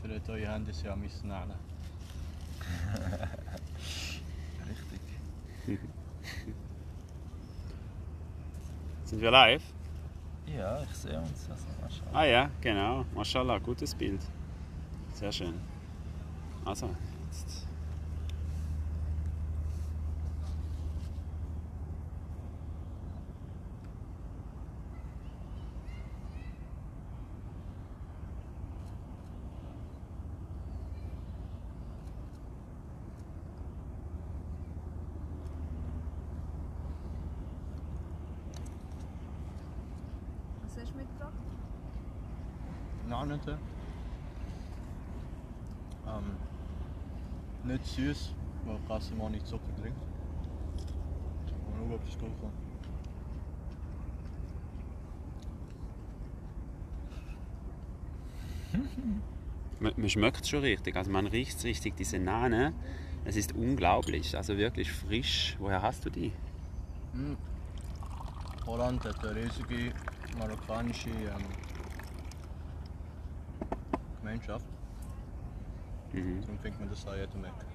tut eure Handys ja müssen nehmen. Richtig. Sind wir live? Ja, ich sehe uns. Also, Maschallah. Ah ja, genau. Maschallah, gutes Bild. Sehr schön. Also, jetzt. Was hast du mitgebracht? Nein, nicht. Nicht süß, weil Kassim auch nicht Zucker trinkt. Mal schauen, ob das gut kommt. Man schmeckt es schon richtig, also man riecht es richtig, diese Nane. Es ist unglaublich, also wirklich frisch. Woher hast du die? Holland hat eine riesige marokkanische Gemeinschaft. Darum findet man das auch jedem Ecke.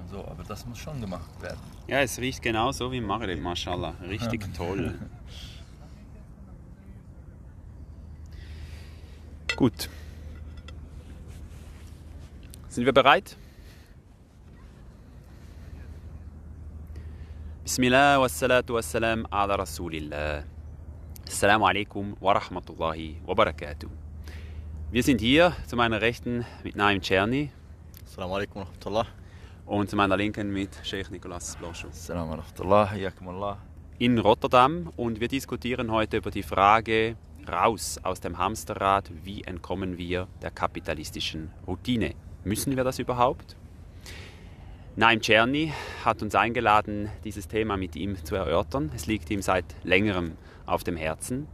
Also, aber das muss schon gemacht werden. Ja, es riecht genau so wie im Maghreb, Mashallah. Richtig toll. Gut. Sind wir bereit? Bismillah wassalatu wassalam ala Rasulillah. Assalamu alaikum wa rahmatullahi wa barakatuh. Wir sind hier zu meiner Rechten mit Naim Czerny Assalamu alaikum wa rahmatullah. und zu meiner Linken mit Sheikh Nicolas Blanchot Assalamu alaikum, hayyakumullah. in Rotterdam, und wir diskutieren heute über die Frage: Raus aus dem Hamsterrad, wie entkommen wir der kapitalistischen Routine? Müssen wir das überhaupt? Naim Czerny hat uns eingeladen, dieses Thema mit ihm zu erörtern. Es liegt ihm seit längerem auf dem Herzen,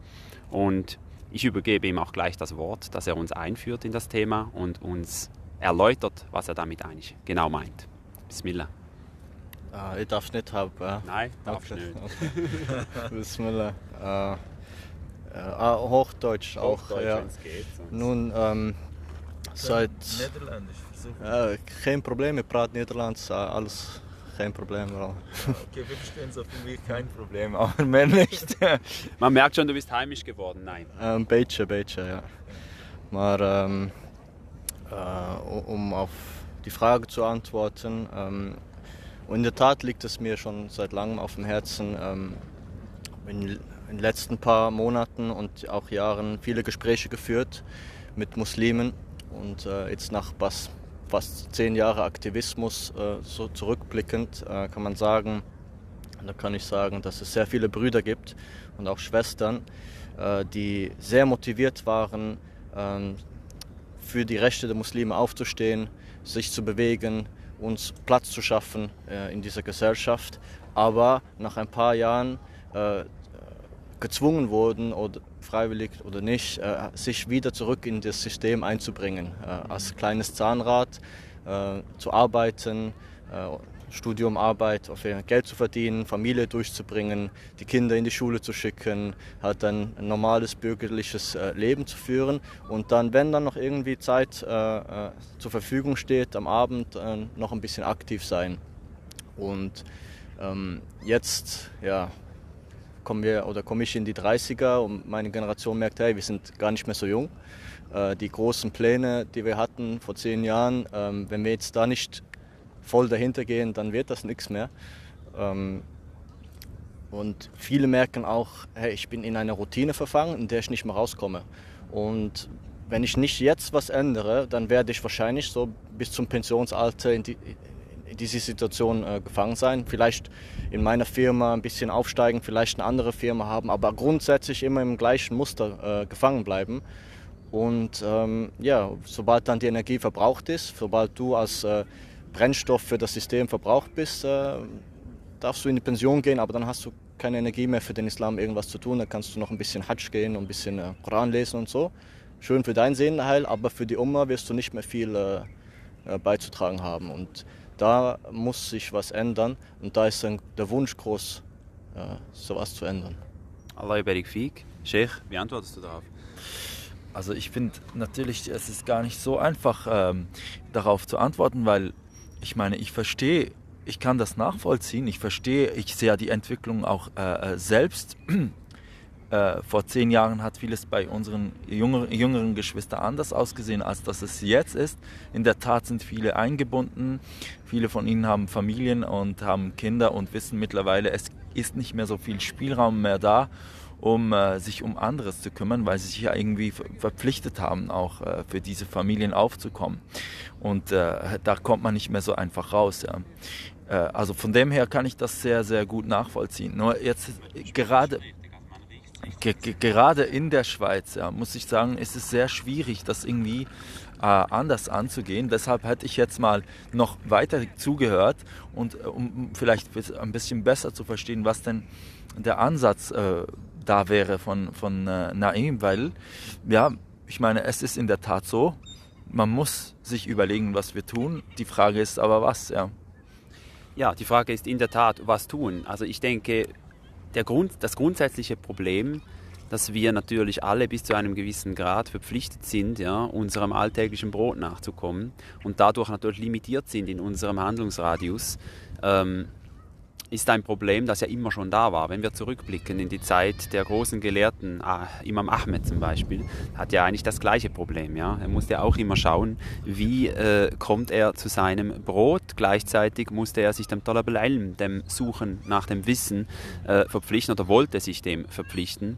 und ich übergebe ihm auch gleich das Wort, dass er uns einführt in das Thema und uns erläutert, was er damit eigentlich genau meint. Bismillah. Ich darf es nicht haben. Nein, darfst Okay. nicht. Okay. Bismillah. Hochdeutsch auch. Ja. wenn es geht. sonst- Nun, seit. Niederländisch versuchen. Kein Problem, ich praat Nederlands, alles kein Problem. Okay, wir verstehen so viel wie kein Problem, aber mehr nicht. Man merkt schon, du bist heimisch geworden. Nein. Een beetje, ja. Maar um auf die Frage zu antworten, in der Tat liegt es mir schon seit langem auf dem Herzen, in den letzten paar Monaten und auch Jahren viele Gespräche geführt mit Muslimen, und jetzt nach fast 10 Jahre Aktivismus, so zurückblickend, kann ich sagen, dass es sehr viele Brüder gibt und auch Schwestern, die sehr motiviert waren, für die Rechte der Muslime aufzustehen, sich zu bewegen, uns Platz zu schaffen in dieser Gesellschaft, aber nach ein paar Jahren gezwungen wurden, oder freiwillig oder nicht, sich wieder zurück in das System einzubringen, als kleines Zahnrad zu arbeiten, Studium, Arbeit, auf Geld zu verdienen, Familie durchzubringen, die Kinder in die Schule zu schicken, halt ein normales bürgerliches Leben zu führen, und dann, wenn dann noch irgendwie Zeit zur Verfügung steht, am Abend noch ein bisschen aktiv sein. Und jetzt, ja, komme ich in die 30er und meine Generation merkt, hey, wir sind gar nicht mehr so jung. Die großen Pläne, die wir hatten vor 10 Jahren, wenn wir jetzt da nicht voll dahinter gehen, dann wird das nichts mehr. Und viele merken auch, hey, ich bin in einer Routine verfangen, in der ich nicht mehr rauskomme. Und wenn ich nicht jetzt was ändere, dann werde ich wahrscheinlich so bis zum Pensionsalter in diese Situation gefangen sein. Vielleicht in meiner Firma ein bisschen aufsteigen, vielleicht eine andere Firma haben, aber grundsätzlich immer im gleichen Muster gefangen bleiben. Und ja, sobald dann die Energie verbraucht ist, sobald du als Brennstoff für das System verbraucht bist, darfst du in die Pension gehen, aber dann hast du keine Energie mehr für den Islam irgendwas zu tun. Dann kannst du noch ein bisschen Hajj gehen und ein bisschen Koran lesen und so. Schön für dein Seelenheil, aber für die Umma wirst du nicht mehr viel beizutragen haben. Und da muss sich was ändern, und da ist dann der Wunsch groß, sowas zu ändern. Allah barik fik. Sheikh, wie antwortest du darauf? Also ich finde natürlich, es ist gar nicht so einfach darauf zu antworten, weil ich meine, ich kann das nachvollziehen, ich sehe ja die Entwicklung auch selbst. Vor 10 Jahren hat vieles bei unseren jüngeren Geschwistern anders ausgesehen, als dass es jetzt ist. In der Tat sind viele eingebunden, viele von ihnen haben Familien und haben Kinder und wissen mittlerweile, es ist nicht mehr so viel Spielraum mehr da, um sich um anderes zu kümmern, weil sie sich ja irgendwie verpflichtet haben, auch für diese Familien aufzukommen. Und da kommt man nicht mehr so einfach raus. Ja. Also von dem her kann ich das sehr, sehr gut nachvollziehen. Nur jetzt gerade in der Schweiz, ja, muss ich sagen, ist es sehr schwierig, das irgendwie anders anzugehen. Deshalb hätte ich jetzt mal noch weiter zugehört und um vielleicht ein bisschen besser zu verstehen, was denn der Ansatz da wäre von Naim, weil, ja, ich meine, es ist in der Tat so, man muss sich überlegen, was wir tun. Die Frage ist aber, was, ja. Ja, die Frage ist in der Tat, was tun. Also ich denke, das grundsätzliche Problem, dass wir natürlich alle bis zu einem gewissen Grad verpflichtet sind, ja, unserem alltäglichen Brot nachzukommen und dadurch natürlich limitiert sind in unserem Handlungsradius, ist ein Problem, das ja immer schon da war. Wenn wir zurückblicken in die Zeit der großen Gelehrten, Imam Ahmed zum Beispiel, hat ja eigentlich das gleiche Problem. Ja? Er musste ja auch immer schauen, wie kommt er zu seinem Brot. Gleichzeitig musste er sich dem Talab al-Ilm, dem Suchen nach dem Wissen, verpflichten oder wollte sich dem verpflichten.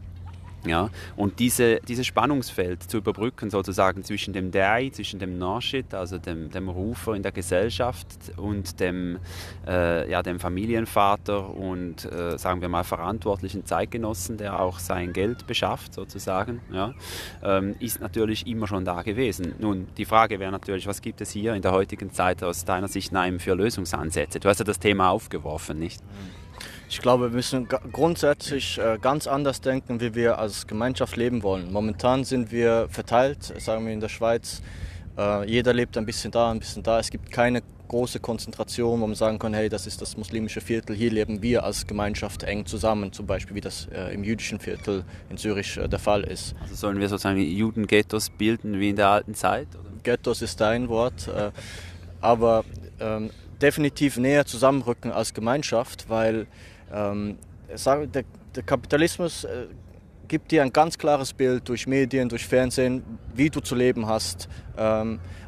Ja, und dieses Spannungsfeld zu überbrücken, sozusagen zwischen dem Da'i, zwischen dem Narschid, also dem Rufer in der Gesellschaft und dem Familienvater und, sagen wir mal, verantwortlichen Zeitgenossen, der auch sein Geld beschafft, sozusagen, ja, ist natürlich immer schon da gewesen. Nun, die Frage wäre natürlich, was gibt es hier in der heutigen Zeit aus deiner Sicht, Naim, für Lösungsansätze? Du hast ja das Thema aufgeworfen, nicht? Ich glaube, wir müssen grundsätzlich ganz anders denken, wie wir als Gemeinschaft leben wollen. Momentan sind wir verteilt, sagen wir in der Schweiz. Jeder lebt ein bisschen da, ein bisschen da. Es gibt keine große Konzentration, wo man sagen kann, hey, das ist das muslimische Viertel. Hier leben wir als Gemeinschaft eng zusammen, zum Beispiel wie das im jüdischen Viertel in Zürich der Fall ist. Also sollen wir sozusagen Judenghettos bilden wie in der alten Zeit? Oder? Ghettos ist dein Wort, aber definitiv näher zusammenrücken als Gemeinschaft, weil der Kapitalismus gibt dir ein ganz klares Bild durch Medien, durch Fernsehen, wie du zu leben hast,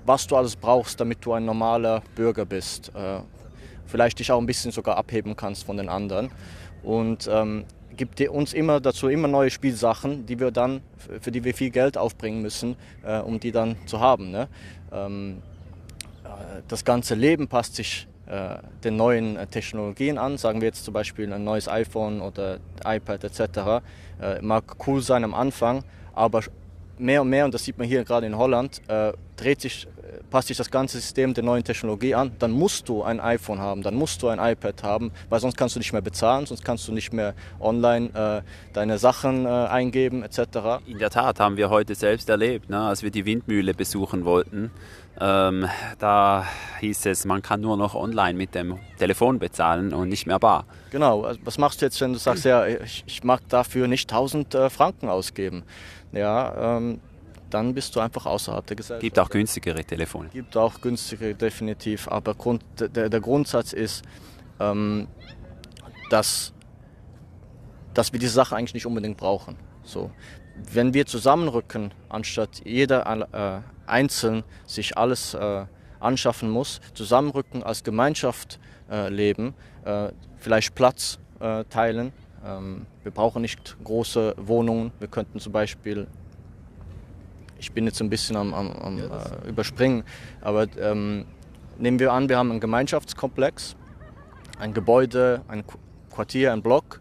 was du alles brauchst, damit du ein normaler Bürger bist. Vielleicht dich auch ein bisschen sogar abheben kannst von den anderen. Und gibt uns immer neue Spielsachen, die wir dann, für die wir viel Geld aufbringen müssen, um die dann zu haben. Ne? Das ganze Leben passt sich den neuen Technologien an, sagen wir jetzt zum Beispiel ein neues iPhone oder iPad etc. Mag cool sein am Anfang, aber mehr und mehr, und das sieht man hier gerade in Holland, passt sich das ganze System der neuen Technologie an. Dann musst du ein iPhone haben, dann musst du ein iPad haben, weil sonst kannst du nicht mehr bezahlen, sonst kannst du nicht mehr online deine Sachen eingeben etc. In der Tat haben wir heute selbst erlebt, ne, als wir die Windmühle besuchen wollten. Da hieß es, man kann nur noch online mit dem Telefon bezahlen und nicht mehr bar. Genau, also was machst du jetzt, wenn du sagst, ja, ich mag dafür nicht 1000 Franken ausgeben? Ja, dann bist du einfach außerhalb der Gesellschaft. Gibt auch günstigere Telefone. Gibt auch günstigere, definitiv. Aber der Grundsatz ist, dass wir diese Sache eigentlich nicht unbedingt brauchen. So. Wenn wir zusammenrücken, anstatt jeder einzeln sich alles anschaffen muss, zusammenrücken, als Gemeinschaft leben, vielleicht Platz teilen. Wir brauchen nicht große Wohnungen. Wir könnten zum Beispiel, ich bin jetzt ein bisschen am Überspringen, aber nehmen wir an, wir haben einen Gemeinschaftskomplex, ein Gebäude, ein Quartier, ein Block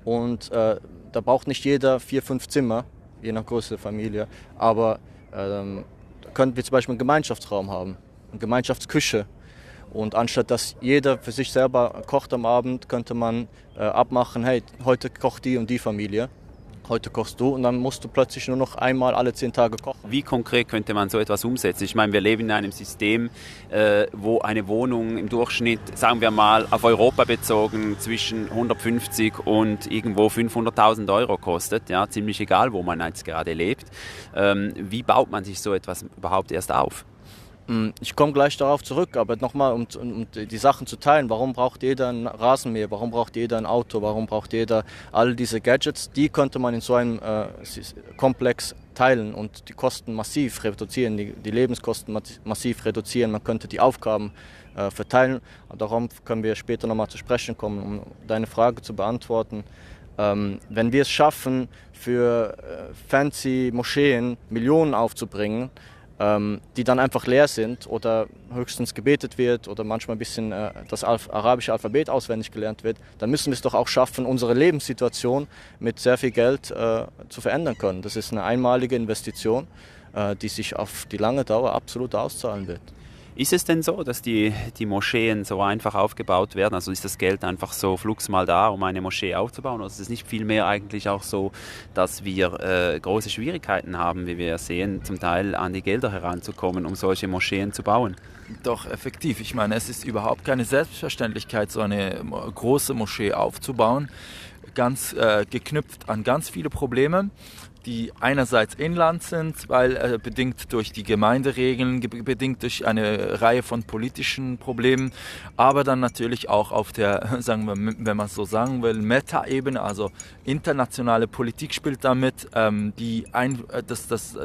und da braucht nicht jeder 4, 5 Zimmer, je nach Größe der Familie, aber da könnten wir zum Beispiel einen Gemeinschaftsraum haben, eine Gemeinschaftsküche. Und anstatt dass jeder für sich selber kocht am Abend, könnte man abmachen, hey, heute kocht die und die Familie. Heute kochst du und dann musst du plötzlich nur noch einmal alle 10 Tage kochen. Wie konkret könnte man so etwas umsetzen? Ich meine, wir leben in einem System, wo eine Wohnung im Durchschnitt, sagen wir mal, auf Europa bezogen zwischen 150 und irgendwo 500.000 Euro kostet. Ja, ziemlich egal, wo man jetzt gerade lebt. Wie baut man sich so etwas überhaupt erst auf? Ich komme gleich darauf zurück, aber nochmal, um die Sachen zu teilen. Warum braucht jeder ein Rasenmäher? Warum braucht jeder ein Auto? Warum braucht jeder all diese Gadgets? Die könnte man in so einem Komplex teilen und die Kosten massiv reduzieren, die Lebenskosten massiv reduzieren. Man könnte die Aufgaben verteilen. Und darum können wir später nochmal zu sprechen kommen, um deine Frage zu beantworten. Wenn wir es schaffen, für fancy Moscheen Millionen aufzubringen, die dann einfach leer sind oder höchstens gebetet wird oder manchmal ein bisschen das arabische Alphabet auswendig gelernt wird, dann müssen wir es doch auch schaffen, unsere Lebenssituation mit sehr viel Geld zu verändern können. Das ist eine einmalige Investition, die sich auf die lange Dauer absolut auszahlen wird. Ist es denn so, dass die Moscheen so einfach aufgebaut werden? Also ist das Geld einfach so flugs mal da, um eine Moschee aufzubauen? Oder ist es nicht vielmehr eigentlich auch so, dass wir große Schwierigkeiten haben, wie wir sehen, zum Teil an die Gelder heranzukommen, um solche Moscheen zu bauen? Doch, effektiv. Ich meine, es ist überhaupt keine Selbstverständlichkeit, so eine große Moschee aufzubauen, ganz geknüpft an ganz viele Probleme, die einerseits Inland sind, weil bedingt durch die Gemeinderegeln, bedingt durch eine Reihe von politischen Problemen, aber dann natürlich auch auf der, sagen wir, wenn man es so sagen will, Meta-Ebene, also internationale Politik spielt damit, das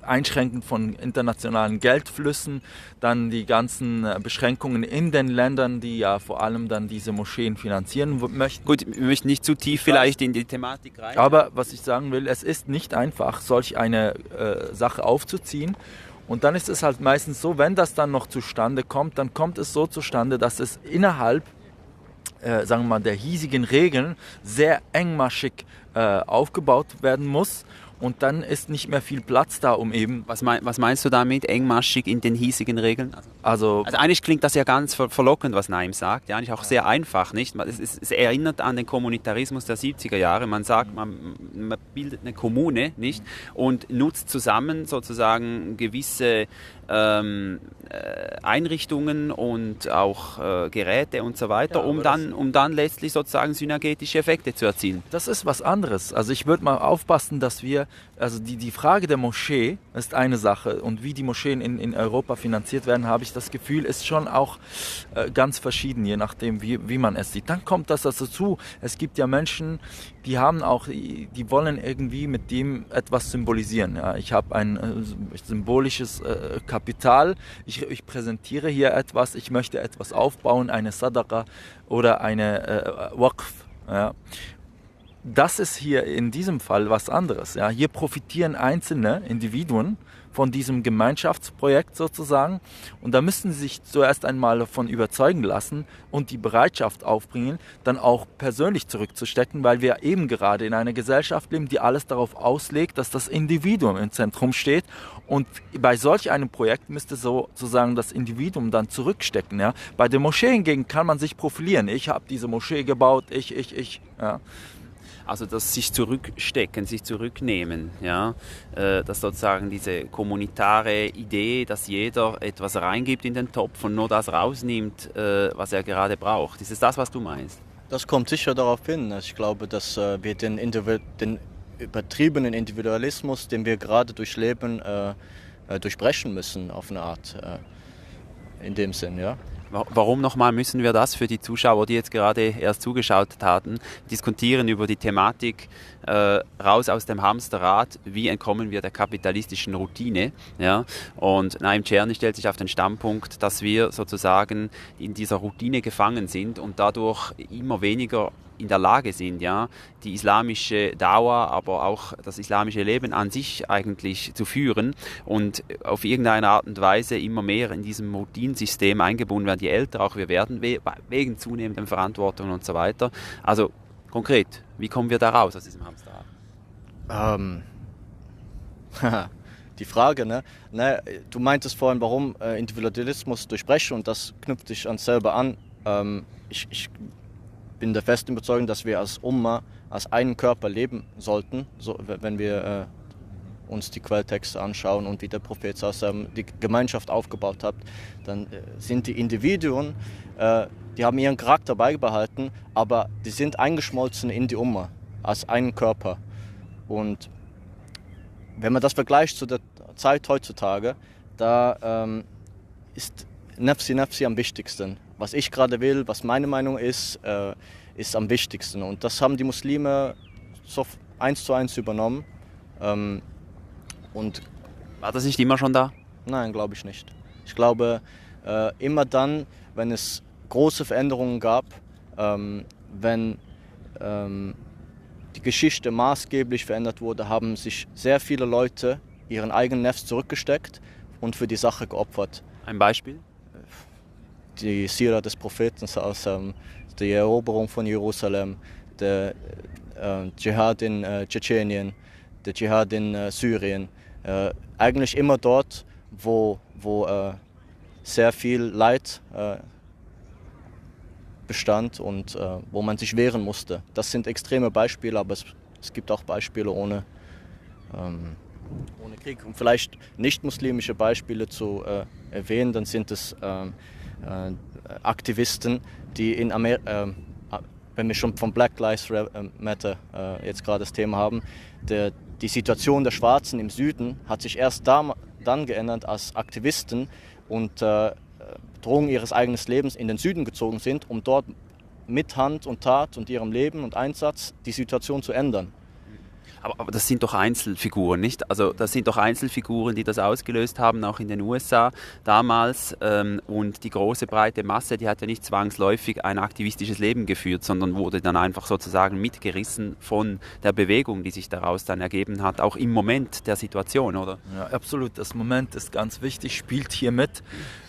Einschränken von internationalen Geldflüssen, dann die ganzen Beschränkungen in den Ländern, die ja vor allem dann diese Moscheen finanzieren möchten. Gut, wir möchten nicht zu tief vielleicht in die Thematik rein. Aber was ich sagen will, es ist nicht einfach, solch eine Sache aufzuziehen. Und dann ist es halt meistens so, wenn das dann noch zustande kommt, dann kommt es so zustande, dass es innerhalb sagen wir mal, der hiesigen Regeln sehr engmaschig aufgebaut werden muss. Und dann ist nicht mehr viel Platz da, um eben... Was meinst du damit, engmaschig in den hiesigen Regeln? Also eigentlich klingt das ja ganz verlockend, was Naim sagt. Ja, eigentlich auch sehr einfach, nicht? Es erinnert an den Kommunitarismus der 70er Jahre. Man sagt, man bildet eine Kommune, nicht? Und nutzt zusammen sozusagen gewisse Einrichtungen und auch Geräte und so weiter, ja, um dann letztlich sozusagen synergetische Effekte zu erzielen. Das ist was anderes. Also ich würde mal aufpassen, dass wir, also die Frage der Moschee ist eine Sache und wie die Moscheen in Europa finanziert werden, habe ich das Gefühl, ist schon auch ganz verschieden, je nachdem, wie man es sieht. Dann kommt das dazu, es gibt ja Menschen, die wollen irgendwie mit dem etwas symbolisieren. Ja, ich habe ein symbolisches Kapital, ich präsentiere hier etwas, ich möchte etwas aufbauen, eine Sadaqa oder eine Waqf. Ja. Das ist hier in diesem Fall was anderes. Ja. Hier profitieren einzelne Individuen von diesem Gemeinschaftsprojekt sozusagen und da müssen sie sich zuerst einmal davon überzeugen lassen und die Bereitschaft aufbringen, dann auch persönlich zurückzustecken, weil wir eben gerade in einer Gesellschaft leben, die alles darauf auslegt, dass das Individuum im Zentrum steht und bei solch einem Projekt müsste sozusagen das Individuum dann zurückstecken. Ja. Bei der Moschee hingegen kann man sich profilieren. Ich habe diese Moschee gebaut, ich. Ja. Also das sich zurückstecken, sich zurücknehmen, ja, dass sozusagen diese kommunitare Idee, dass jeder etwas reingibt in den Topf und nur das rausnimmt, was er gerade braucht. Ist es das, was du meinst? Das kommt sicher darauf hin. Ich glaube, dass wir den übertriebenen Individualismus, den wir gerade durchleben, durchbrechen müssen auf eine Art, in dem Sinn, ja. Warum nochmal müssen wir das für die Zuschauer, die jetzt gerade erst zugeschaut hatten, diskutieren über die Thematik raus aus dem Hamsterrad, wie entkommen wir der kapitalistischen Routine? Ja? Und Naim Czerny stellt sich auf den Standpunkt, dass wir sozusagen in dieser Routine gefangen sind und dadurch immer weniger in der Lage sind, ja, die islamische Dauer, aber auch das islamische Leben an sich eigentlich zu führen und auf irgendeine Art und Weise immer mehr in diesem Routinsystem eingebunden werden, je älter auch wir werden, wegen zunehmender Verantwortung und so weiter. Also konkret, wie kommen wir da raus aus diesem Hamsterrad? Die Frage, ne? Du meintest vorhin, warum Individualismus durchbrechen und das knüpft dich an selber an. bin der festen Überzeugung, dass wir als Umma, als einen Körper leben sollten, so, wenn wir uns die Quelltexte anschauen und wie der Prophet die Gemeinschaft aufgebaut hat, dann sind die Individuen, die haben ihren Charakter beibehalten, aber die sind eingeschmolzen in die Umma, als einen Körper. Und wenn man das vergleicht zu der Zeit heutzutage, da ist Nafsi Nafsi am wichtigsten. Was ich gerade will, was meine Meinung ist, ist am wichtigsten. Und das haben die Muslime so 1:1 übernommen. Und war das nicht immer schon da? Nein, glaube ich nicht. Ich glaube, immer dann, wenn es große Veränderungen gab, wenn die Geschichte maßgeblich verändert wurde, haben sich sehr viele Leute ihren eigenen Nefs zurückgesteckt und für die Sache geopfert. Ein Beispiel? Die Sira des Propheten, die Eroberung von Jerusalem, der Dschihad in Tschetschenien, der Dschihad in Syrien. Eigentlich immer dort, wo sehr viel Leid bestand und wo man sich wehren musste. Das sind extreme Beispiele, aber es gibt auch Beispiele ohne Krieg. Um vielleicht nicht-muslimische Beispiele zu erwähnen, dann sind es Aktivisten, die in Amerika, wenn wir schon vom Black Lives Matter jetzt gerade das Thema haben, die Situation der Schwarzen im Süden hat sich erst dann geändert, als Aktivisten und Drohungen ihres eigenen Lebens in den Süden gezogen sind, um dort mit Hand und Tat und ihrem Leben und Einsatz die Situation zu ändern. Aber das sind doch Einzelfiguren, nicht? Also das sind doch Einzelfiguren, die das ausgelöst haben, auch in den USA damals. Und die große breite Masse, die hat ja nicht zwangsläufig ein aktivistisches Leben geführt, sondern wurde dann einfach sozusagen mitgerissen von der Bewegung, die sich daraus dann ergeben hat, auch im Moment der Situation, oder? Ja, absolut. Das Moment ist ganz wichtig, spielt hier mit.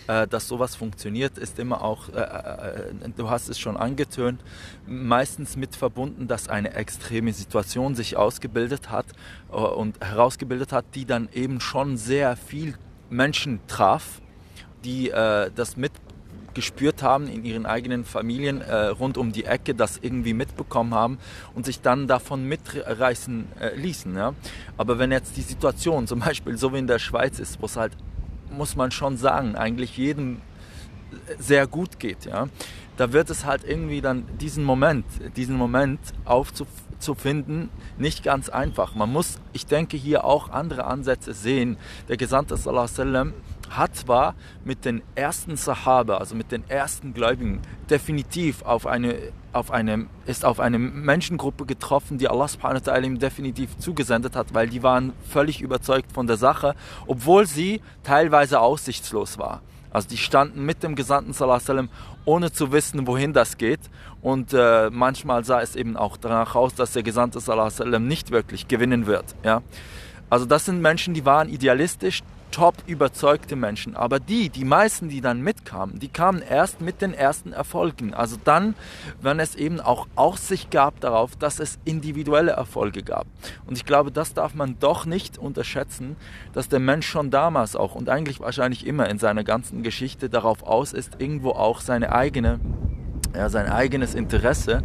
Dass sowas funktioniert, ist immer auch, du hast es schon angetönt, meistens mit verbunden, dass eine extreme Situation sich ausgebildet hat und herausgebildet hat, die dann eben schon sehr viel Menschen traf, die das mitgespürt haben in ihren eigenen Familien rund um die Ecke, das irgendwie mitbekommen haben und sich dann davon mitreißen ließen. Ja? Aber wenn jetzt die Situation zum Beispiel so wie in der Schweiz ist, wo es halt, muss man schon sagen, eigentlich jedem sehr gut geht, ja, da wird es halt irgendwie dann diesen Moment aufzufinden, nicht ganz einfach. Man muss, ich denke, hier auch andere Ansätze sehen. Der Gesandte sallallahu alaihi wasallam hat zwar mit den ersten Sahaba, also mit den ersten Gläubigen, definitiv auf eine Menschengruppe getroffen, die Allah subhanahu wa ta'ala ihm definitiv zugesendet hat, weil die waren völlig überzeugt von der Sache, obwohl sie teilweise aussichtslos war. Also die standen mit dem Gesandten sallallahu alaihi wasallam, ohne zu wissen, wohin das geht. Und manchmal sah es eben auch danach aus, dass der Gesandte sallallahu alaihi wasallam nicht wirklich gewinnen wird. Ja? Also das sind Menschen, die waren idealistisch, top überzeugte Menschen. Aber die meisten, die dann mitkamen, die kamen erst mit den ersten Erfolgen. Also dann, wenn es eben auch Aussicht gab darauf, dass es individuelle Erfolge gab. Und ich glaube, das darf man doch nicht unterschätzen, dass der Mensch schon damals auch und eigentlich wahrscheinlich immer in seiner ganzen Geschichte darauf aus ist, irgendwo auch sein eigenes Interesse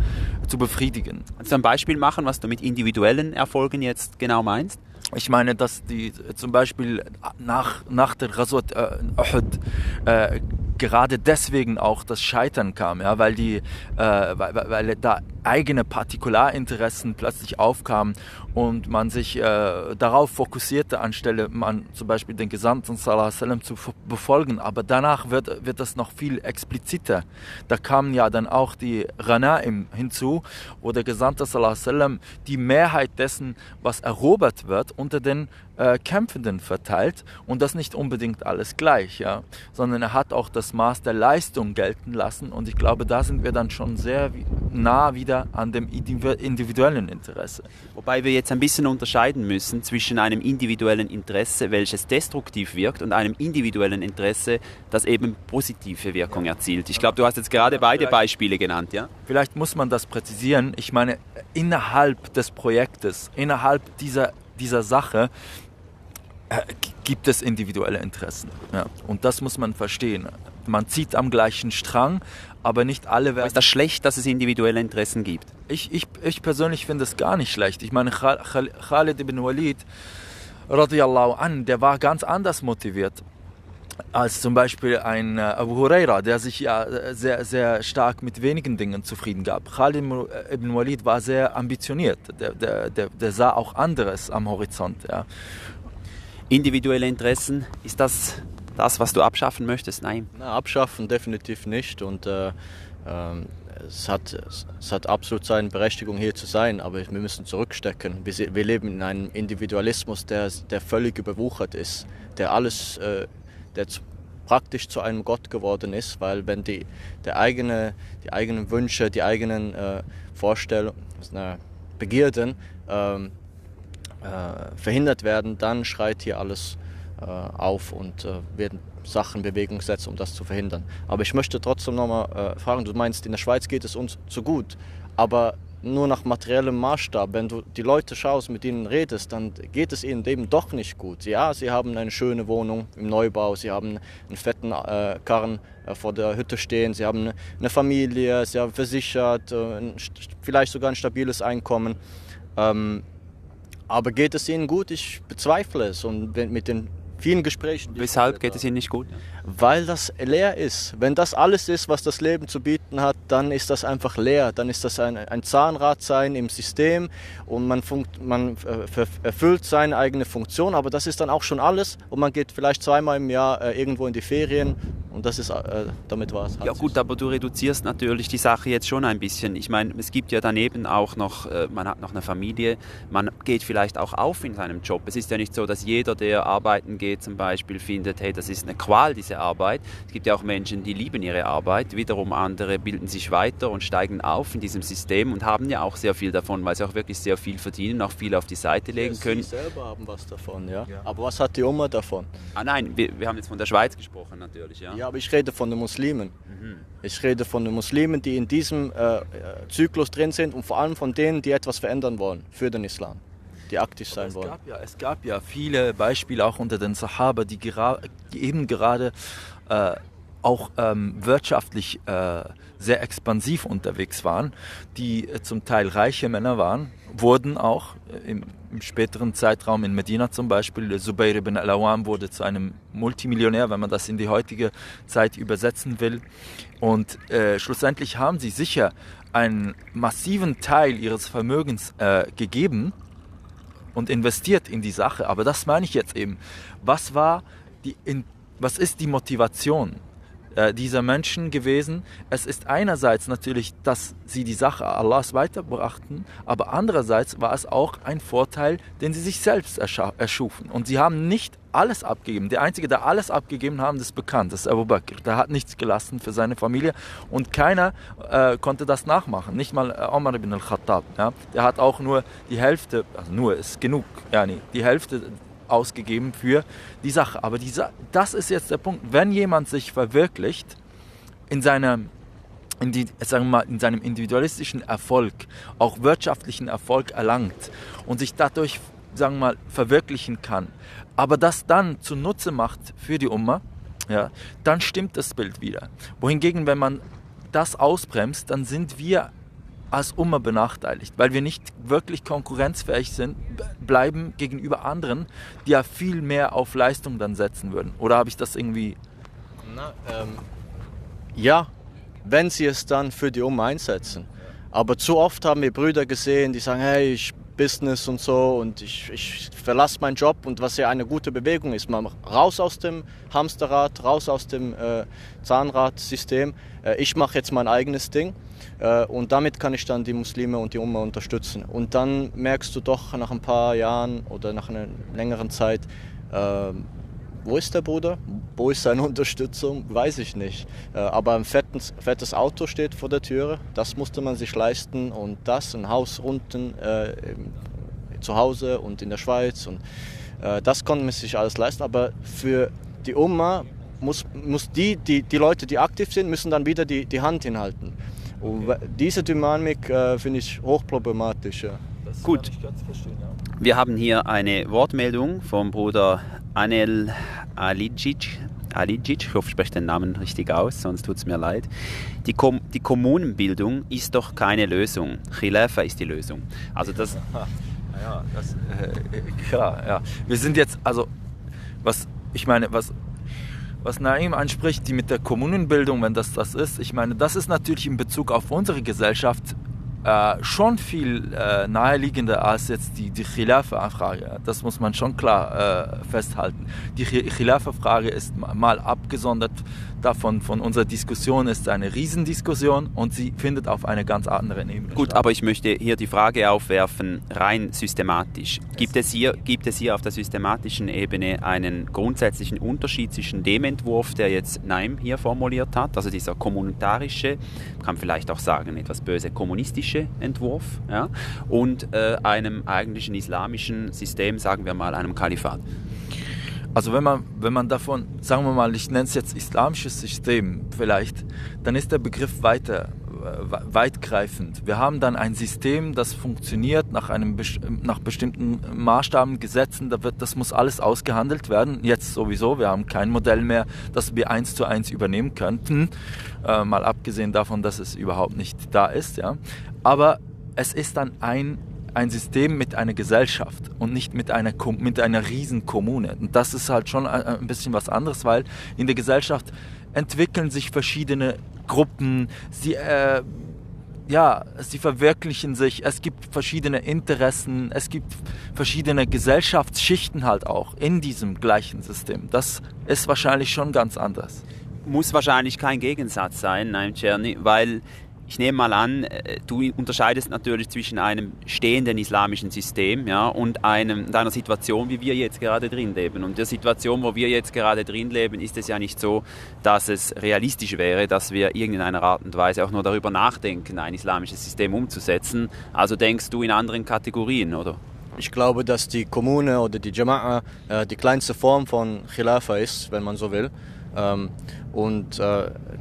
zu befriedigen. Kannst du ein Beispiel machen, was du mit individuellen Erfolgen jetzt genau meinst? Ich meine, dass die zum Beispiel nach der Ghazwat Uhud gerade deswegen auch das Scheitern kam, ja, weil da eigene Partikularinteressen plötzlich aufkamen und man sich darauf fokussierte, anstelle man zum Beispiel den Gesandten sallallahu alaihi wasallam zu befolgen. Aber danach wird das noch viel expliziter. Da kamen ja dann auch die Ghanaim hinzu, wo der Gesandte sallallahu alaihi wasallam die Mehrheit dessen, was erobert wird, unter den Kämpfenden verteilt und das nicht unbedingt alles gleich, ja, sondern er hat auch das Maß der Leistung gelten lassen und ich glaube, da sind wir dann schon sehr nah wieder an dem individuellen Interesse. Wobei wir jetzt ein bisschen unterscheiden müssen zwischen einem individuellen Interesse, welches destruktiv wirkt, und einem individuellen Interesse, das eben positive Wirkung erzielt. Ich glaube, du hast jetzt gerade beide Beispiele genannt, ja? Vielleicht muss man das präzisieren. Ich meine, innerhalb des Projektes, innerhalb dieser Sache gibt es individuelle Interessen. Ja. Und das muss man verstehen. Man zieht am gleichen Strang, aber nicht alle werden... Ist das schlecht, dass es individuelle Interessen gibt? Ich persönlich finde es gar nicht schlecht. Ich meine, Khalid ibn Walid, radiyallahu an, der war ganz anders motiviert als zum Beispiel ein Abu Huraira, der sich ja sehr, sehr stark mit wenigen Dingen zufrieden gab. Khalid ibn Walid war sehr ambitioniert. Der sah auch anderes am Horizont. Ja. Individuelle Interessen, ist das, was du abschaffen möchtest? Nein. Na, abschaffen definitiv nicht und es hat absolut seine Berechtigung hier zu sein, aber wir müssen zurückstecken. Wir leben in einem Individualismus, der völlig überwuchert ist, der praktisch zu einem Gott geworden ist, weil wenn die eigenen Wünsche, die eigenen Vorstellungen, Begierden verhindert werden, dann schreit hier alles auf und werden Sachen in Bewegung setzen, um das zu verhindern. Aber ich möchte trotzdem nochmal fragen, du meinst, in der Schweiz geht es uns so gut, aber nur nach materiellem Maßstab. Wenn du die Leute schaust, mit ihnen redest, dann geht es ihnen eben doch nicht gut. Ja, sie haben eine schöne Wohnung im Neubau, sie haben einen fetten Karren vor der Hütte stehen, sie haben eine Familie, sie haben versichert, vielleicht sogar ein stabiles Einkommen. Aber geht es ihnen gut? Ich bezweifle es. Und mit den vielen Gesprächen... Weshalb geht es ihnen nicht gut? Weil das leer ist. Wenn das alles ist, was das Leben zu bieten hat, dann ist das einfach leer. Dann ist das ein Zahnradsein im System und man erfüllt seine eigene Funktion. Aber das ist dann auch schon alles. Und man geht vielleicht zweimal im Jahr irgendwo in die Ferien. Und das ist, damit war es. Ja gut, aber du reduzierst natürlich die Sache jetzt schon ein bisschen. Ich meine, es gibt ja daneben auch noch, man hat noch eine Familie, man geht vielleicht auch auf in seinem Job. Es ist ja nicht so, dass jeder, der arbeiten geht zum Beispiel, findet, hey, das ist eine Qual, diese Arbeit. Es gibt ja auch Menschen, die lieben ihre Arbeit. Wiederum andere bilden sich weiter und steigen auf in diesem System und haben ja auch sehr viel davon, weil sie auch wirklich sehr viel verdienen, auch viel auf die Seite legen können. Sie selber haben was davon, ja. Aber was hat die Oma davon? Nein, wir haben jetzt von der Schweiz gesprochen natürlich, ja. Ja, aber ich rede von den Muslimen. Ich rede von den Muslimen, die in diesem Zyklus drin sind und vor allem von denen, die etwas verändern wollen für den Islam, die aktiv sein wollen. Es gab ja viele Beispiele auch unter den Sahaba, die eben gerade auch wirtschaftlich sehr expansiv unterwegs waren, die zum Teil reiche Männer wurden auch im späteren Zeitraum in Medina zum Beispiel. Zubayr ibn al-Awwam wurde zu einem Multimillionär, wenn man das in die heutige Zeit übersetzen will. Und schlussendlich haben sie sicher einen massiven Teil ihres Vermögens gegeben und investiert in die Sache. Aber das meine ich jetzt eben. Was ist die Motivation dieser Menschen gewesen? Es ist einerseits natürlich, dass sie die Sache Allahs weiterbrachten, aber andererseits war es auch ein Vorteil, den sie sich selbst erschufen. Und sie haben nicht alles abgegeben. Der Einzige, der alles abgegeben hat, ist bekannt, das ist Abu Bakr. Der hat nichts gelassen für seine Familie und keiner konnte das nachmachen. Nicht mal Omar ibn al-Khattab. Ja? Der hat auch nur die Hälfte, also nur ist genug, die Hälfte ausgegeben für die Sache. Aber das ist jetzt der Punkt. Wenn jemand sich verwirklicht in seinem individualistischen Erfolg, auch wirtschaftlichen Erfolg erlangt und sich dadurch, sagen wir mal, verwirklichen kann, aber das dann zunutze macht für die Umma, ja, dann stimmt das Bild wieder. Wohingegen, wenn man das ausbremst, dann sind wir als Umma benachteiligt, weil wir nicht wirklich konkurrenzfähig bleiben gegenüber anderen, die ja viel mehr auf Leistung dann setzen würden. Oder habe ich das irgendwie... Ja, wenn sie es dann für die Umma einsetzen. Aber zu oft haben wir Brüder gesehen, die sagen, hey, ich Business und so und ich verlasse meinen Job und was ja eine gute Bewegung ist, man raus aus dem Hamsterrad, raus aus dem Zahnradsystem, ich mache jetzt mein eigenes Ding und damit kann ich dann die Muslime und die Umma unterstützen. Und dann merkst du doch nach ein paar Jahren oder nach einer längeren Zeit, wo ist der Bruder? Wo ist seine Unterstützung? Weiß ich nicht. Aber ein fettes Auto steht vor der Türe, das musste man sich leisten und das, ein Haus unten zu Hause und in der Schweiz und das konnte man sich alles leisten. Aber für die Umma muss die Leute, die aktiv sind, müssen dann wieder die Hand hinhalten. Und diese Dynamik finde ich hochproblematisch. Ja. Das Gut. kann ich ganz verstehen, ja. Wir haben hier eine Wortmeldung vom Bruder Anel Alidzic. Ich hoffe, ich spreche den Namen richtig aus, sonst tut es mir leid. Die Kommunenbildung ist doch keine Lösung. Khilafa ist die Lösung. Also das... Ja, klar, ja. Wir sind jetzt, also, was Naim anspricht, die mit der Kommunenbildung, wenn das ist, ich meine, das ist natürlich in Bezug auf unsere Gesellschaft schon viel naheliegender als jetzt die Khilafa-Frage. Das muss man schon klar festhalten. Die Khilafa-Frage ist mal abgesondert davon, von unserer Diskussion, ist eine Riesendiskussion und sie findet auf einer ganz anderen Ebene Gut, statt. aber ich möchte hier die Frage aufwerfen, rein systematisch. Gibt es hier auf der systematischen Ebene einen grundsätzlichen Unterschied zwischen dem Entwurf, der jetzt Naim hier formuliert hat, also dieser kommunitarische, man kann vielleicht auch sagen, etwas böse, kommunistische Entwurf, ja, und einem eigentlichen islamischen System, sagen wir mal, einem Kalifat? Also wenn man davon, sagen wir mal, ich nenne es jetzt islamisches System vielleicht, dann ist der Begriff weitgreifend. Wir haben dann ein System, das funktioniert nach bestimmten Maßstaben, Gesetzen, das muss alles ausgehandelt werden. Jetzt sowieso, wir haben kein Modell mehr, das wir 1:1 übernehmen könnten, mal abgesehen davon, dass es überhaupt nicht da ist. Ja. Aber es ist dann ein System mit einer Gesellschaft und nicht mit einer riesen Kommune. Und das ist halt schon ein bisschen was anderes, weil in der Gesellschaft entwickeln sich verschiedene Gruppen, sie verwirklichen sich, es gibt verschiedene Interessen, es gibt verschiedene Gesellschaftsschichten halt auch in diesem gleichen System. Das ist wahrscheinlich schon ganz anders. Muss wahrscheinlich kein Gegensatz sein, Naim Czerny, weil ich nehme mal an, du unterscheidest natürlich zwischen einem stehenden islamischen System, ja, und einer Situation, wie wir jetzt gerade drin leben. Und der Situation, wo wir jetzt gerade drin leben, ist es ja nicht so, dass es realistisch wäre, dass wir irgendeiner Art und Weise auch nur darüber nachdenken, ein islamisches System umzusetzen. Also denkst du in anderen Kategorien, oder? Ich glaube, dass die Kommune oder die Jama'a die kleinste Form von Khilafa ist, wenn man so will.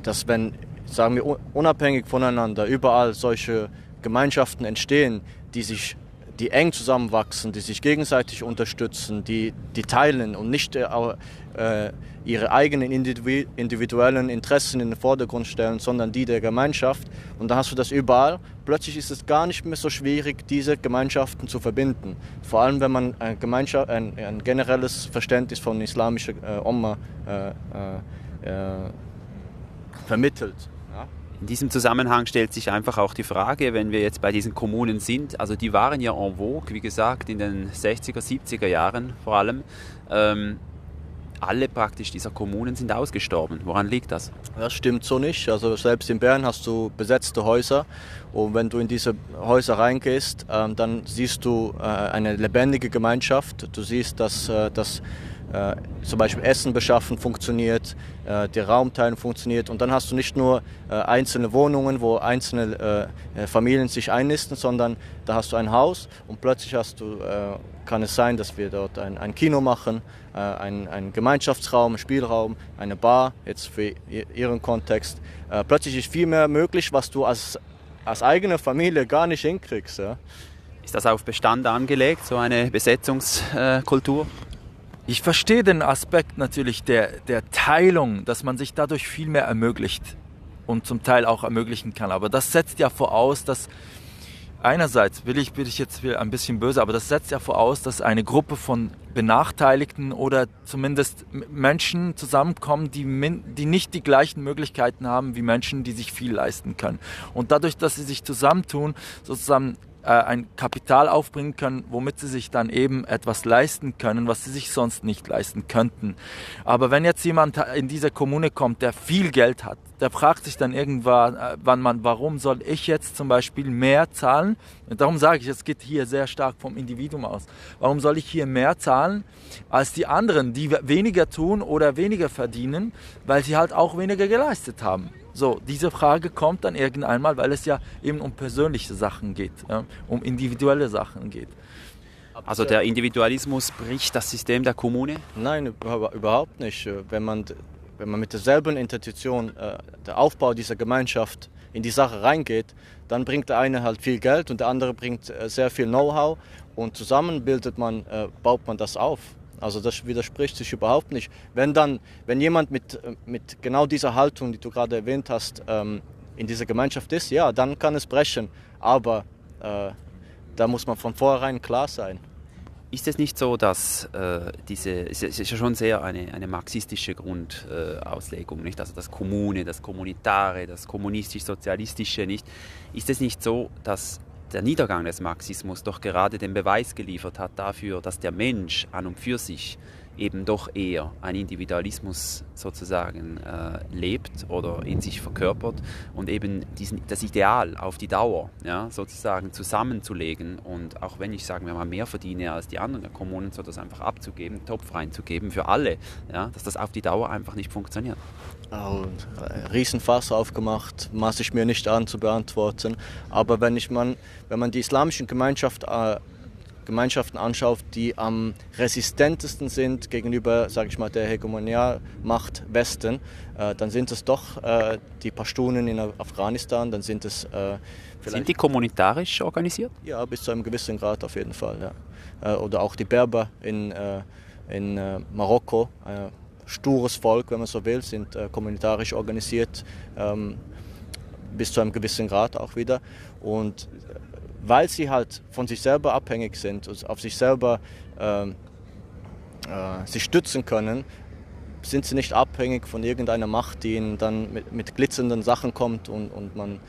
Dass wenn, sagen wir, unabhängig voneinander überall solche Gemeinschaften entstehen, die eng zusammenwachsen, die sich gegenseitig unterstützen, die teilen und nicht ihre eigenen individuellen Interessen in den Vordergrund stellen, sondern die der Gemeinschaft. Und da hast du das überall. Plötzlich ist es gar nicht mehr so schwierig, diese Gemeinschaften zu verbinden. Vor allem, wenn man ein generelles Verständnis von islamischer Umma vermittelt. Ja. In diesem Zusammenhang stellt sich einfach auch die Frage, wenn wir jetzt bei diesen Kommunen sind, also die waren ja en vogue, wie gesagt, in den 60er, 70er Jahren vor allem. Alle praktisch dieser Kommunen sind ausgestorben. Woran liegt das? Das stimmt so nicht. Also selbst in Bern hast du besetzte Häuser und wenn du in diese Häuser reingehst, dann siehst du eine lebendige Gemeinschaft. Du siehst, dass zum Beispiel Essen beschaffen funktioniert, der Raumteilen funktioniert und dann hast du nicht nur einzelne Wohnungen, wo einzelne Familien sich einnisten, sondern da hast du ein Haus und plötzlich kann es sein, dass wir dort ein Kino machen, ein Gemeinschaftsraum, ein Spielraum, eine Bar, jetzt für Ihren Kontext. Plötzlich ist viel mehr möglich, was du als eigene Familie gar nicht hinkriegst. Ja. Ist das auf Bestand angelegt, so eine Besetzungskultur? Ich verstehe den Aspekt natürlich der Teilung, dass man sich dadurch viel mehr ermöglicht und zum Teil auch ermöglichen kann. Aber das setzt ja voraus, dass einerseits bin ich jetzt ein bisschen böse, aber das setzt ja voraus, dass eine Gruppe von Benachteiligten oder zumindest Menschen zusammenkommen, die nicht die gleichen Möglichkeiten haben wie Menschen, die sich viel leisten können. Und dadurch, dass sie sich zusammentun, sozusagen ein Kapital aufbringen können, womit sie sich dann eben etwas leisten können, was sie sich sonst nicht leisten könnten. Aber wenn jetzt jemand in diese Kommune kommt, der viel Geld hat, der fragt sich dann irgendwann, warum soll ich jetzt zum Beispiel mehr zahlen? Und darum sage ich, es geht hier sehr stark vom Individuum aus. Warum soll ich hier mehr zahlen als die anderen, die weniger tun oder weniger verdienen, weil sie halt auch weniger geleistet haben? So, diese Frage kommt dann irgendwann mal, weil es ja eben um persönliche Sachen geht, um individuelle Sachen geht. Also der Individualismus bricht das System der Kommune? Nein, überhaupt nicht. Wenn man mit derselben Intention der Aufbau dieser Gemeinschaft in die Sache reingeht, dann bringt der eine halt viel Geld und der andere bringt sehr viel Know-how und zusammen baut man das auf. Also das widerspricht sich überhaupt nicht. Wenn jemand mit genau dieser Haltung, die du gerade erwähnt hast, in dieser Gemeinschaft ist, ja, dann kann es brechen. Aber da muss man von vornherein klar sein. Ist es nicht so, dass es ist ja schon sehr eine marxistische Grundauslegung, nicht? Also das Kommune, das Kommunitare, das kommunistisch-sozialistische, nicht? Ist es nicht so, dass der Niedergang des Marxismus doch gerade den Beweis geliefert hat dafür, dass der Mensch an und für sich eben doch eher ein Individualismus sozusagen lebt oder in sich verkörpert und eben das Ideal auf die Dauer, ja, sozusagen zusammenzulegen und auch wenn ich, sagen wir mal, mehr verdiene als die anderen Kommunen, so das einfach abzugeben, Topf reinzugeben für alle, ja, dass das auf die Dauer einfach nicht funktioniert. Riesenfass aufgemacht, maße ich mir nicht an zu beantworten, aber wenn man die islamischen Gemeinschaften anschaut, die am resistentesten sind gegenüber, sage ich mal, der Hegemonialmacht Westen, dann sind es doch die Pashtunen in Afghanistan, dann sind es Sind die kommunitarisch organisiert? Ja, bis zu einem gewissen Grad auf jeden Fall. Ja. Oder auch die Berber in Marokko, stures Volk, wenn man so will, sind kommunitarisch organisiert, bis zu einem gewissen Grad auch wieder. Und weil sie halt von sich selber abhängig sind und auf sich selber sich stützen können, sind sie nicht abhängig von irgendeiner Macht, die ihnen dann mit glitzernden Sachen kommt und man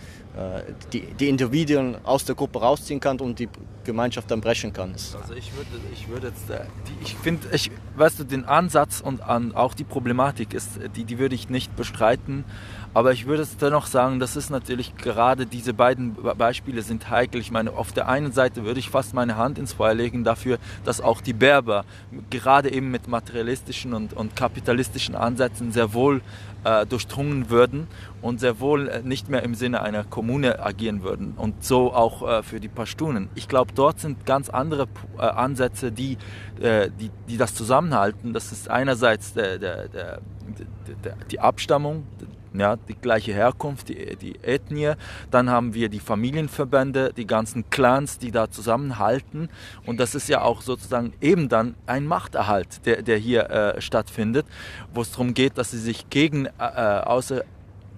die Individuen aus der Gruppe rausziehen kann und die Gemeinschaft dann brechen kann. Also ich würde jetzt, weißt du, den Ansatz und auch die Problematik die würde ich nicht bestreiten, aber ich würde es dennoch sagen, das ist natürlich gerade diese beiden Beispiele sind heikel. Ich meine, auf der einen Seite würde ich fast meine Hand ins Feuer legen dafür, dass auch die Berber gerade eben mit materialistischen und kapitalistischen Ansätzen sehr wohl durchdrungen würden und sehr wohl nicht mehr im Sinne einer Kommune agieren würden und so auch für die Pashtunen. Ich glaube, dort sind ganz andere Ansätze, die das zusammenhalten. Das ist einerseits die Abstammung, ja, die gleiche Herkunft, die Ethnie. Dann haben wir die Familienverbände, die ganzen Clans, die da zusammenhalten. Und das ist ja auch sozusagen eben dann ein Machterhalt, der hier stattfindet, wo es darum geht, dass sie sich gegen außer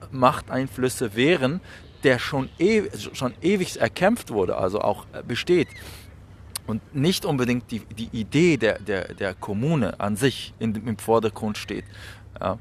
Machteinflüsse wehren, der schon ewig erkämpft wurde, also auch besteht. Und nicht unbedingt die Idee der Kommune an sich im Vordergrund steht. Ja.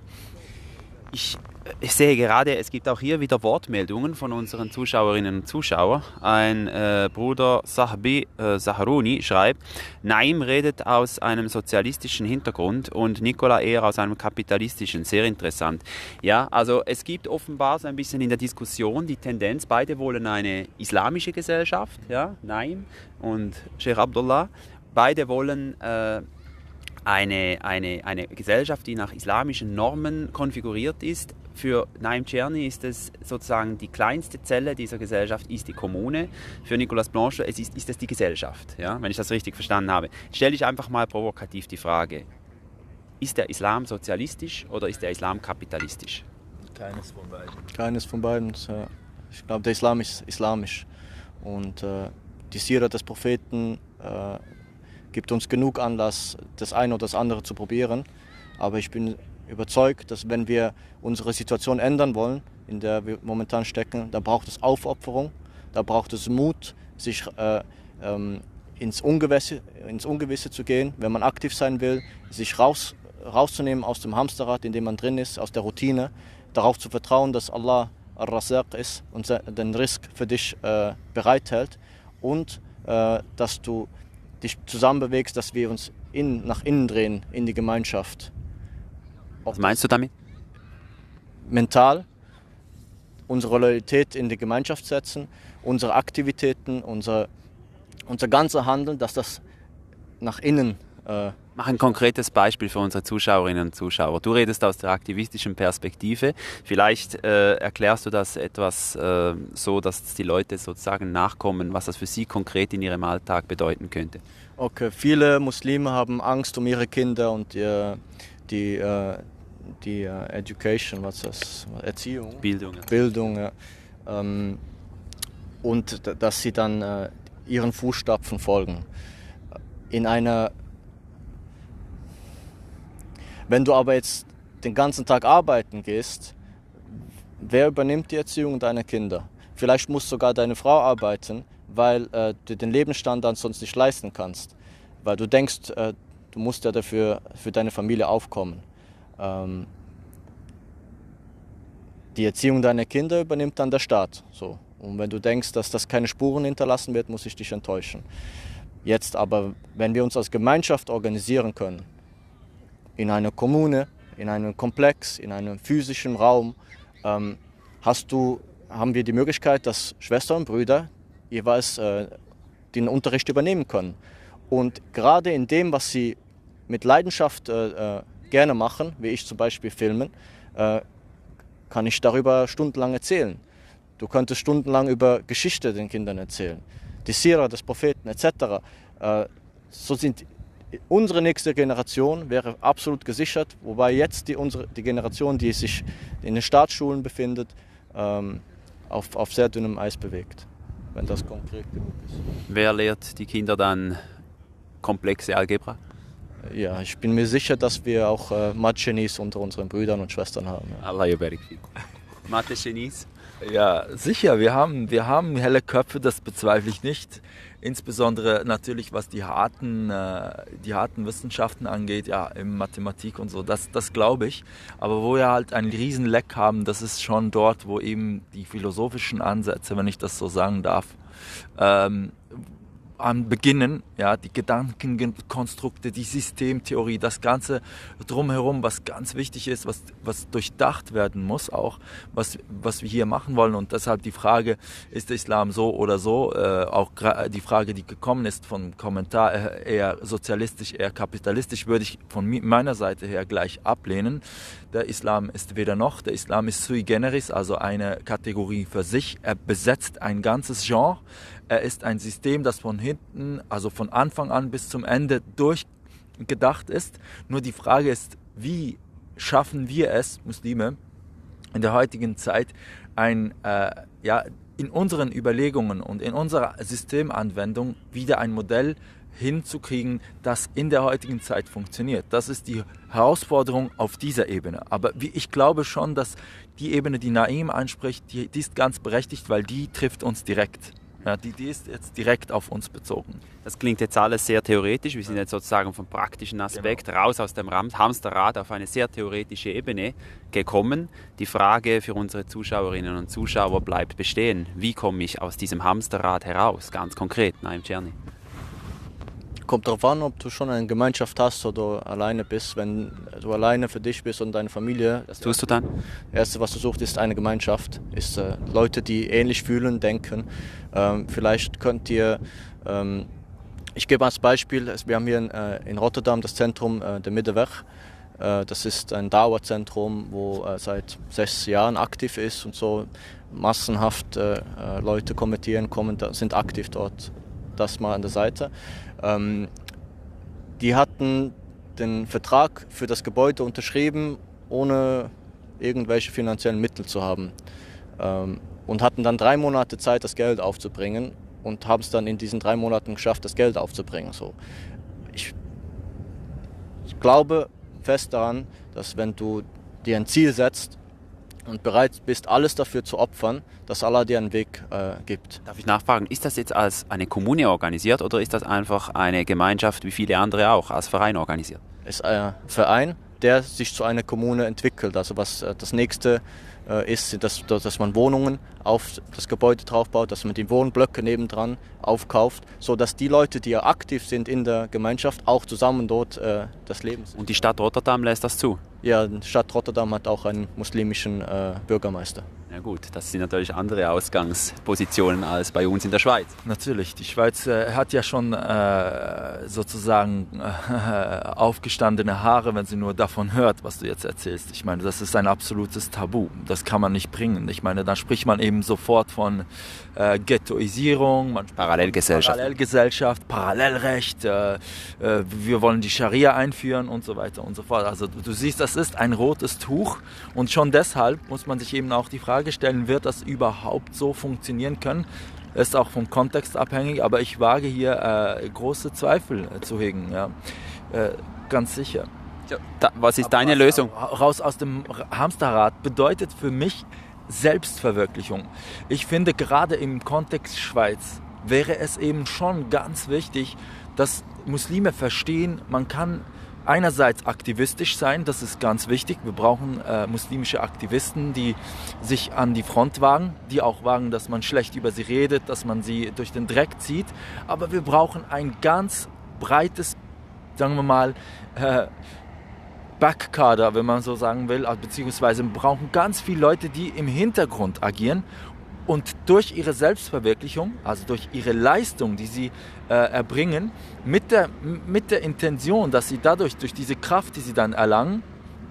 Ich sehe gerade, es gibt auch hier wieder Wortmeldungen von unseren Zuschauerinnen und Zuschauern. Ein Bruder Sahbi Zaharouni schreibt, Naim redet aus einem sozialistischen Hintergrund und Nicola eher aus einem kapitalistischen. Sehr interessant. Ja, also es gibt offenbar so ein bisschen in der Diskussion die Tendenz, beide wollen eine islamische Gesellschaft, ja, Naim und Sheikh Abdullah. Beide wollen eine Gesellschaft, die nach islamischen Normen konfiguriert ist. Für Naim Czerny ist es sozusagen die kleinste Zelle dieser Gesellschaft, ist die Kommune. Für Nicolas Blanchot ist es die Gesellschaft, ja, wenn ich das richtig verstanden habe. Stelle ich einfach mal provokativ die Frage, ist der Islam sozialistisch oder ist der Islam kapitalistisch? Keines von beiden. Keines von beiden. Ich glaube, der Islam ist islamisch. Und die Sira des Propheten gibt uns genug Anlass, das eine oder das andere zu probieren. Aber ich bin überzeugt, dass wenn wir unsere Situation ändern wollen, in der wir momentan stecken, da braucht es Aufopferung, da braucht es Mut, sich ins Ungewisse zu gehen, wenn man aktiv sein will, sich rauszunehmen aus dem Hamsterrad, in dem man drin ist, aus der Routine, darauf zu vertrauen, dass Allah Ar-Razaq ist und den Risk für dich bereithält und dass du dich zusammenbewegst, dass wir uns nach innen drehen, in die Gemeinschaft. Was meinst du damit? Mental, unsere Loyalität in die Gemeinschaft setzen, unsere Aktivitäten, unser ganzes Handeln, dass das nach innen... Mach ein konkretes Beispiel für unsere Zuschauerinnen und Zuschauer. Du redest aus der aktivistischen Perspektive. Vielleicht erklärst du das etwas so, dass die Leute sozusagen nachkommen, was das für sie konkret in ihrem Alltag bedeuten könnte. Okay, viele Muslime haben Angst um ihre Kinder und die Education, was ist das? Erziehung? Bildung, ja. Und dass sie dann ihren Fußstapfen folgen. Wenn du aber jetzt den ganzen Tag arbeiten gehst, wer übernimmt die Erziehung deiner Kinder? Vielleicht muss sogar deine Frau arbeiten, weil du den Lebensstandard sonst nicht leisten kannst. Weil du denkst, du musst ja dafür für deine Familie aufkommen. Die Erziehung deiner Kinder übernimmt dann der Staat. So. Und wenn du denkst, dass das keine Spuren hinterlassen wird, muss ich dich enttäuschen. Jetzt aber, wenn wir uns als Gemeinschaft organisieren können, in einer Kommune, in einem Komplex, in einem physischen Raum, haben wir die Möglichkeit, dass Schwestern und Brüder jeweils den Unterricht übernehmen können. Und gerade in dem, was sie mit Leidenschaft gerne machen, wie ich zum Beispiel filmen, kann ich darüber stundenlang erzählen. Du könntest stundenlang über Geschichte den Kindern erzählen, die Sira des Propheten etc. Unsere nächste Generation wäre absolut gesichert, wobei jetzt die Generation, die sich in den Staatsschulen befindet, auf sehr dünnem Eis bewegt, wenn das konkret genug ist. Wer lehrt die Kinder dann komplexe Algebra? Ja, ich bin mir sicher, dass wir auch Mathe-Genies unter unseren Brüdern und Schwestern haben. Ja. Allah yubarik fik. Mathe-Genies? Ja, sicher, wir haben helle Köpfe, das bezweifle ich nicht. Insbesondere natürlich, was die harten Wissenschaften angeht, ja, in Mathematik und so, das glaube ich. Aber wo wir halt einen riesen Leck haben, das ist schon dort, wo eben die philosophischen Ansätze, wenn ich das so sagen darf, beginnen, ja, die Gedankenkonstrukte, die Systemtheorie, das Ganze drumherum, was ganz wichtig ist, was durchdacht werden muss auch, was wir hier machen wollen. Und deshalb die Frage, ist der Islam so oder so, auch die Frage, die gekommen ist vom Kommentar, eher sozialistisch, eher kapitalistisch, würde ich von meiner Seite her gleich ablehnen. Der Islam ist weder noch, der Islam ist sui generis, also eine Kategorie für sich. Er besetzt ein ganzes Genre. Er ist ein System, das von hinten, also von Anfang an bis zum Ende durchgedacht ist. Nur die Frage ist, wie schaffen wir es, Muslime, in der heutigen Zeit in unseren Überlegungen und in unserer Systemanwendung wieder ein Modell hinzukriegen, das in der heutigen Zeit funktioniert. Das ist die Herausforderung auf dieser Ebene. Aber ich glaube schon, dass die Ebene, die Naim anspricht, die ist ganz berechtigt, weil die trifft uns direkt. Ja, die ist jetzt direkt auf uns bezogen. Das klingt jetzt alles sehr theoretisch. Wir sind jetzt sozusagen vom praktischen Aspekt raus aus dem Hamsterrad auf eine sehr theoretische Ebene gekommen. Die Frage für unsere Zuschauerinnen und Zuschauer bleibt bestehen. Wie komme ich aus diesem Hamsterrad heraus? Ganz konkret, Naim Czerny. Kommt darauf an, ob du schon eine Gemeinschaft hast oder alleine bist. Wenn du alleine für dich bist und deine Familie. Was tust du dann? Das Erste, was du suchst, ist eine Gemeinschaft. Ist Leute, die ähnlich fühlen, denken. Vielleicht könnt ihr, ich gebe als Beispiel, wir haben hier in Rotterdam das Zentrum der Middenweg. Das ist ein Dauerzentrum, wo seit 6 Jahren aktiv ist und so massenhaft Leute konvertieren, sind aktiv dort. Das mal an der Seite. Die hatten den Vertrag für das Gebäude unterschrieben, ohne irgendwelche finanziellen Mittel zu haben. Und hatten dann 3 Monate Zeit, das Geld aufzubringen und haben es dann in diesen 3 Monaten geschafft, das Geld aufzubringen. So. Ich glaube fest daran, dass wenn du dir ein Ziel setzt und bereit bist, alles dafür zu opfern, dass Allah dir einen Weg gibt. Darf ich nachfragen, ist das jetzt als eine Kommune organisiert oder ist das einfach eine Gemeinschaft, wie viele andere auch, als Verein organisiert? Es ist ein Verein, der sich zu einer Kommune entwickelt. Also was das nächste ist, dass man Wohnungen auf das Gebäude draufbaut, dass man die Wohnblöcke nebendran aufkauft, sodass die Leute, die ja aktiv sind in der Gemeinschaft, auch zusammen dort das Leben sind. Und die Stadt Rotterdam lässt das zu? Ja, die Stadt Rotterdam hat auch einen muslimischen Bürgermeister. Ja gut, das sind natürlich andere Ausgangspositionen als bei uns in der Schweiz. Natürlich, die Schweiz hat ja schon sozusagen aufgestandene Haare, wenn sie nur davon hört, was du jetzt erzählst. Ich meine, das ist ein absolutes Tabu. Das kann man nicht bringen. Ich meine, da spricht man eben sofort von Ghettoisierung, Parallelgesellschaft, Parallelrecht, wir wollen die Scharia einführen und so weiter und so fort. Also du siehst, das ist ein rotes Tuch und schon deshalb muss man sich eben auch die Frage Frage stellen, wird das überhaupt so funktionieren können? Ist auch vom Kontext abhängig, aber ich wage hier große Zweifel zu hegen, ja. Ganz sicher. Was ist deine Lösung? Raus aus dem Hamsterrad bedeutet für mich Selbstverwirklichung. Ich finde, gerade im Kontext Schweiz wäre es eben schon ganz wichtig, dass Muslime verstehen, man kann einerseits aktivistisch sein, das ist ganz wichtig. Wir brauchen muslimische Aktivisten, die sich an die Front wagen, die auch wagen, dass man schlecht über sie redet, dass man sie durch den Dreck zieht. Aber wir brauchen ein ganz breites, sagen wir mal, Backkader, wenn man so sagen will, beziehungsweise wir brauchen ganz viele Leute, die im Hintergrund agieren und durch ihre Selbstverwirklichung, also durch ihre Leistung, die sie erbringen, mit der Intention, dass sie dadurch, durch diese Kraft, die sie dann erlangen,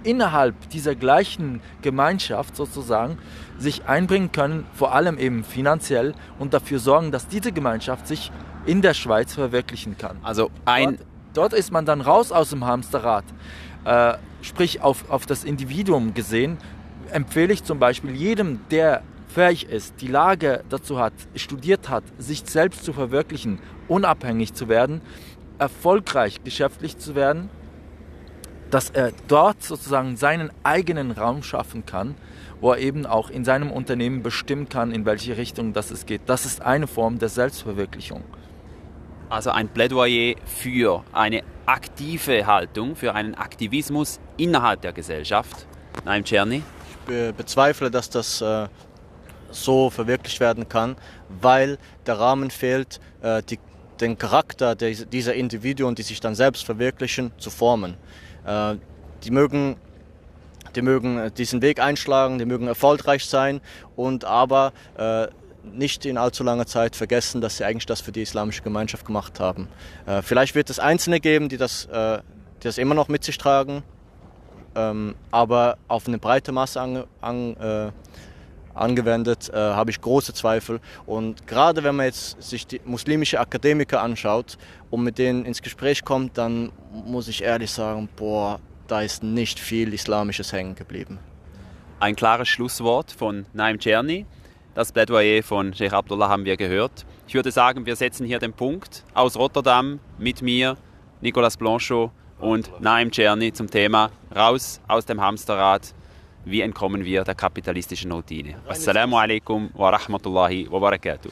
innerhalb dieser gleichen Gemeinschaft sozusagen sich einbringen können, vor allem eben finanziell, und dafür sorgen, dass diese Gemeinschaft sich in der Schweiz verwirklichen kann. Also dort ist man dann raus aus dem Hamsterrad. Sprich auf das Individuum gesehen, empfehle ich zum Beispiel jedem, der fähig ist, die Lage dazu hat, studiert hat, sich selbst zu verwirklichen, unabhängig zu werden, erfolgreich geschäftlich zu werden, dass er dort sozusagen seinen eigenen Raum schaffen kann, wo er eben auch in seinem Unternehmen bestimmen kann, in welche Richtung das es geht. Das ist eine Form der Selbstverwirklichung. Also ein Plädoyer für eine aktive Haltung, für einen Aktivismus innerhalb der Gesellschaft. Naim Czerny? Ich bezweifle, dass das so verwirklicht werden kann, weil der Rahmen fehlt, den Charakter dieser Individuen, die sich dann selbst verwirklichen, zu formen. Die mögen diesen Weg einschlagen, die mögen erfolgreich sein und aber nicht in allzu langer Zeit vergessen, dass sie eigentlich das für die islamische Gemeinschaft gemacht haben. Vielleicht wird es Einzelne geben, die das immer noch mit sich tragen, aber auf eine breite Masse angewendet habe ich große Zweifel. Und gerade wenn man jetzt sich die muslimische Akademiker anschaut und mit denen ins Gespräch kommt, dann muss ich ehrlich sagen, da ist nicht viel Islamisches hängen geblieben. Ein klares Schlusswort von Naim Czerny. Das Plädoyer von Sheikh Abdullah haben wir gehört. Ich würde sagen, wir setzen hier den Punkt. Aus Rotterdam mit mir, Nicolas Blanchot und Naim Czerny zum Thema Raus aus dem Hamsterrad. Wie entkommen wir der kapitalistischen Routine? Assalamu alaikum wa rahmatullahi wa barakatuh.